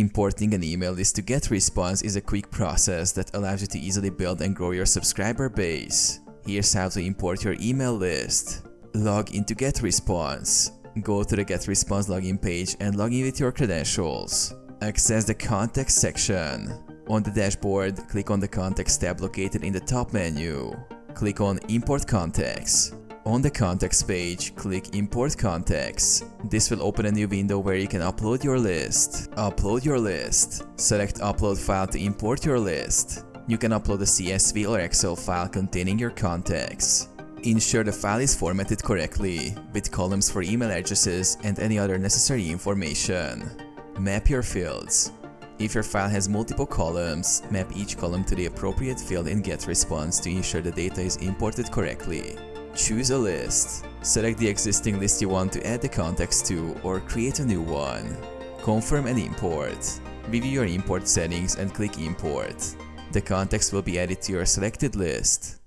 Importing an email list to GetResponse is a quick process that allows you to easily build and grow your subscriber base. Here's how to import your email list. Log into GetResponse. Go to the GetResponse login page and log in with your credentials. Access the Contacts section. On the dashboard, click on the Contacts tab located in the top menu. Click on Import Contacts. On the Contacts page, click Import Contacts. This will open a new window where you can upload your list. Upload your list. Select Upload File to import your list. You can upload a CSV or Excel file containing your contacts. Ensure the file is formatted correctly, with columns for email addresses and any other necessary information. Map your fields. If your file has multiple columns, map each column to the appropriate field in GetResponse to ensure the data is imported correctly. Choose a list. Select the existing list you want to add the contacts to or create a new one. Confirm and import. Review your import settings and click Import. The contacts will be added to your selected list.